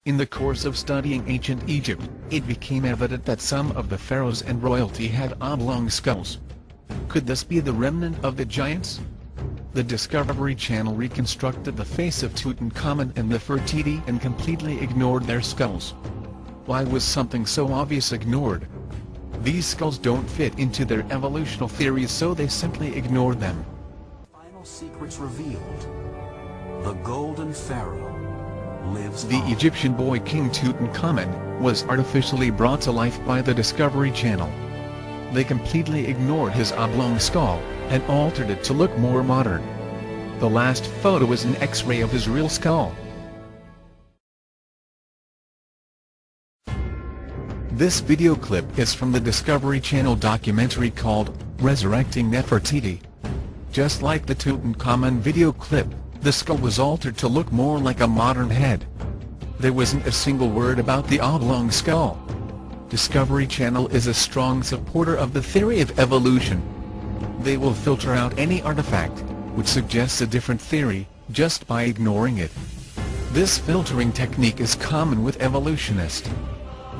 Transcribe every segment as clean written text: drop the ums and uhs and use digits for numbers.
In the course of studying ancient Egypt, it became evident that some of the pharaohs and royalty had oblong skulls. Could this be the remnant of the giants? The Discovery Channel reconstructed the face of Tutankhamun and Nefertiti and completely ignored their skulls. Why was something so obvious ignored? These skulls don't fit into their evolutional theories, so they simply ignored them. Final secrets revealed. The Golden Pharaoh lives The on. Egyptian boy King Tutankhamun was artificially brought to life by the Discovery Channel. They completely ignored his oblong skull and altered it to look more modern. The last photo is an X-ray of his real skull. This video clip is from the Discovery Channel documentary called Resurrecting Nefertiti. Just like the Tutankhamun video clip, the skull was altered to look more like a modern head. There wasn't a single word about the oblong skull. Discovery Channel is a strong supporter of the theory of evolution. They will filter out any artifact which suggests a different theory just by ignoring it. This filtering technique is common with evolutionists.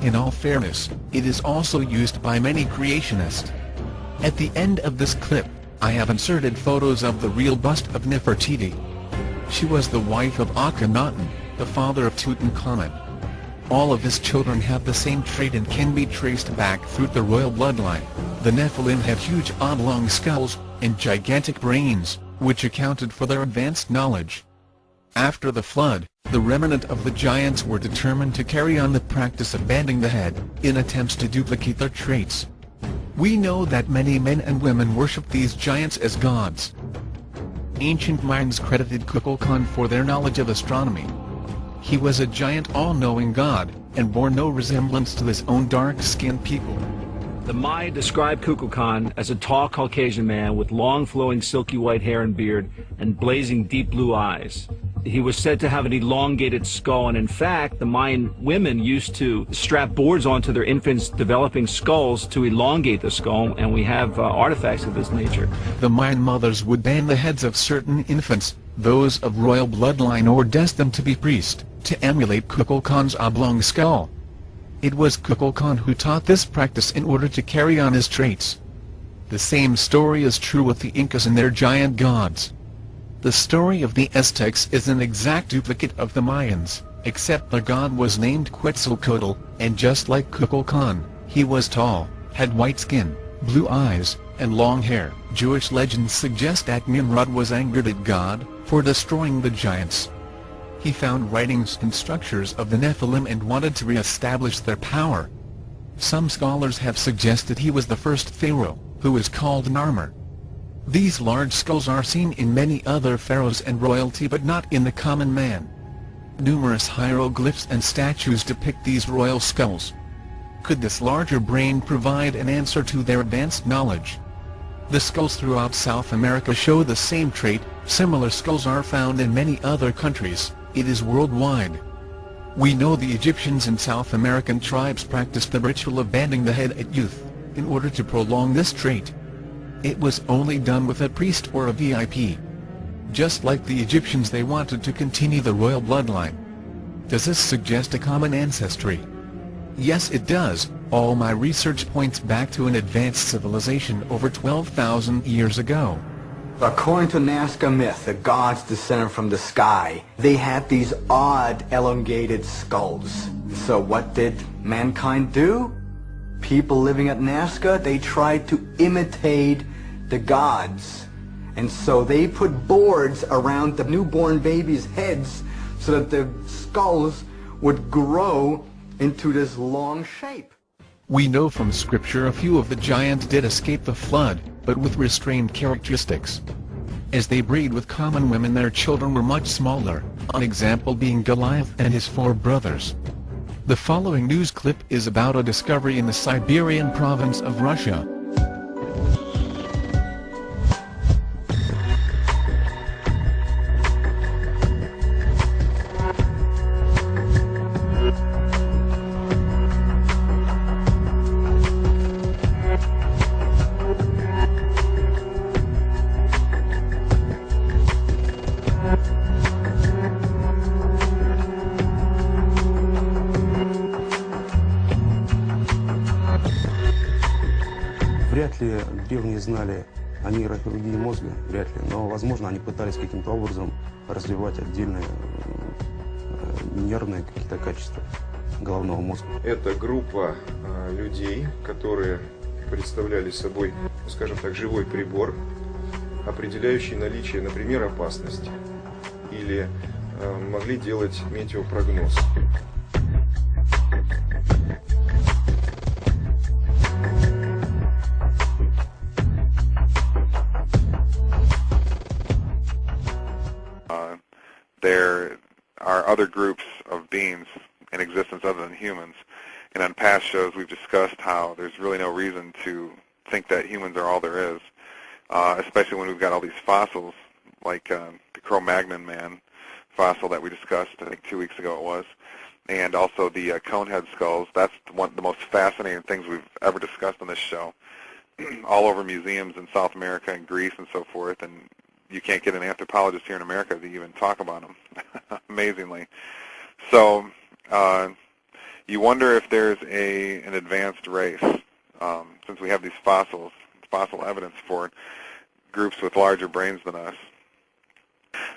In all fairness, it is also used by many creationists. At the end of this clip, I have inserted photos of the real bust of Nefertiti. She was the wife of Akhenaten, the father of Tutankhamun. All of his children have the same trait and can be traced back through the royal bloodline. The Nephilim had huge oblong skulls and gigantic brains, which accounted for their advanced knowledge. After the flood, the remnant of the giants were determined to carry on the practice of bending the head, in attempts to duplicate their traits. We know that many men and women worshipped these giants as gods. Ancient Mayans credited Kukulkan for their knowledge of astronomy. He was a giant all-knowing god, and bore no resemblance to his own dark-skinned people. The Maya described Kukulkan as a tall Caucasian man with long flowing silky white hair and beard and blazing deep blue eyes. He was said to have an elongated skull, and in fact the Mayan women used to strap boards onto their infants' developing skulls to elongate the skull, and we have artifacts of this nature. The Mayan mothers would bend the heads of certain infants, those of royal bloodline or destined to be priests, to emulate Kukulkan's oblong skull. It was Kukulkan who taught this practice in order to carry on his traits. The same story is true with the Incas and their giant gods. The story of the Aztecs is an exact duplicate of the Mayans, except their god was named Quetzalcoatl, and just like Kukulkan, he was tall, had white skin, blue eyes, and long hair. Jewish legends suggest that Nimrod was angered at God for destroying the giants. He found writings and structures of the Nephilim and wanted to re-establish their power. Some scholars have suggested he was the first pharaoh, who is called Narmer. These large skulls are seen in many other pharaohs and royalty, but not in the common man. Numerous hieroglyphs and statues depict these royal skulls. Could this larger brain provide an answer to their advanced knowledge? The skulls throughout South America show the same trait. Similar skulls are found in many other countries. It is worldwide. We know the Egyptians and South American tribes practiced the ritual of bending the head at youth, in order to prolong this trait. It was only done with a priest or a VIP. Just like the Egyptians, they wanted to continue the royal bloodline. Does this suggest a common ancestry? Yes, it does. All my research points back to an advanced civilization over 12,000 years ago. According to Nazca myth, the gods descended from the sky. They had these odd, elongated skulls. So what did mankind do? People living at Nazca, they tried to imitate the gods. And so they put boards around the newborn babies' heads so that the skulls would grow into this long shape. We know from scripture a few of the giants did escape the flood, but with restrained characteristics. As they breed with common women, their children were much smaller, an example being Goliath and his 4 brothers. The following news clip is about a discovery in the Siberian province of Russia. Вряд ли древние знали о нейрохирургии мозга, вряд ли, но, возможно, они пытались каким-то образом развивать отдельные нервные какие-то качества головного мозга. Это группа людей, которые представляли собой, скажем так, живой прибор, определяющий наличие, например, опасности, или могли делать метеопрогноз. There are other groups of beings in existence other than humans, and on past shows we've discussed how there's really no reason to think that humans are all there is, especially when we've got all these fossils, like the Cro-Magnon man fossil that we discussed, I think 2 weeks ago it was, and also the conehead skulls. That's one of the most fascinating things we've ever discussed on this show, all over museums in South America and Greece and so forth, and you can't get an anthropologist here in America to even talk about them, amazingly. So you wonder if there's an advanced race, since we have these fossil evidence for groups with larger brains than us.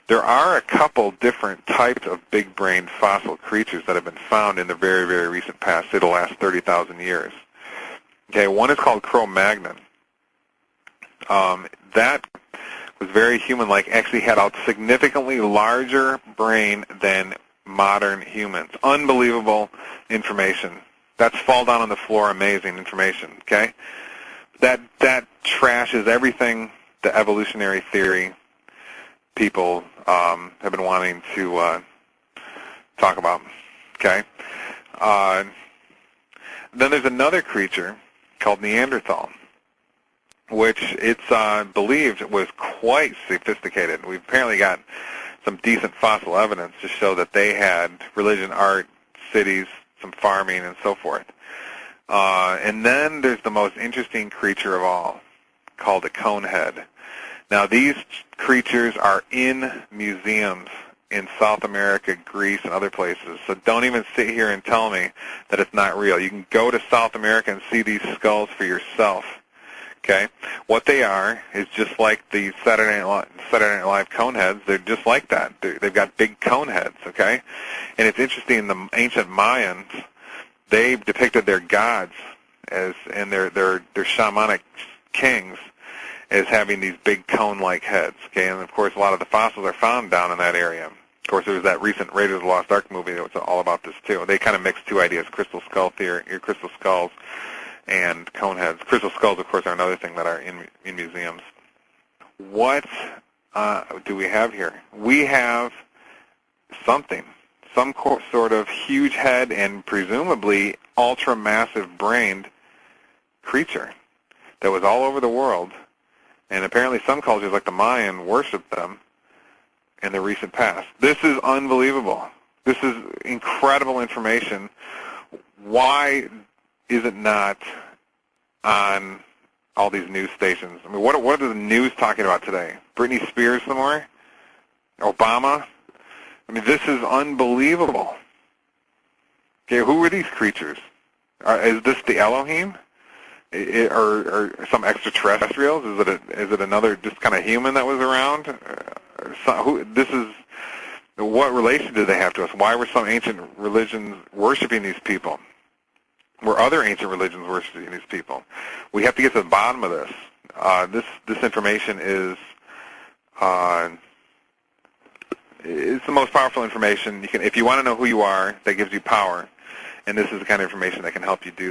There are a couple different types of big-brained fossil creatures that have been found in the very, very recent past, say the last 30,000 years. Okay, one is called Cro-Magnon. That was very human-like, actually had a significantly larger brain than modern humans. Unbelievable information. That's fall down on the floor, amazing information, okay? That trashes everything the evolutionary theory people have been wanting to talk about, okay? Then there's another creature called Neanderthal, which it's believed was quite sophisticated. We've apparently got some decent fossil evidence to show that they had religion, art, cities, some farming, and so forth. And then there's the most interesting creature of all, called a conehead. Now, these creatures are in museums in South America, Greece, and other places, so don't even sit here and tell me that it's not real. You can go to South America and see these skulls for yourself. Okay, what they are is just like the Saturday Night Live cone heads. They're just like that. They've got big cone heads. Okay, and it's interesting. The ancient Mayans, they depicted their gods and their shamanic kings as having these big cone-like heads. Okay, and of course a lot of the fossils are found down in that area. Of course, there was that recent Raiders of the Lost Ark movie that was all about this too. They kind of mixed two ideas: crystal skull theory, crystal skulls, and cone heads. Crystal skulls, of course, are another thing that are in museums. What do we have here? We have something, some sort of huge head and presumably ultra-massive brained creature that was all over the world, and apparently some cultures like the Mayan worshiped them in the recent past. This is unbelievable. This is incredible information. Why is it not on all these news stations? I mean, what are the news talking about today? Britney Spears somewhere? Obama? I mean, this is unbelievable. Okay, who are these creatures? Is this the Elohim? Or some extraterrestrials? Is it another just kind of human that was around? What relation do they have to us? Why were some ancient religions worshiping these people? Were other ancient religions worshiping these people? We have to get to the bottom of this. This information is it's the most powerful information. If you want to know who you are, that gives you power, and this is the kind of information that can help you do that.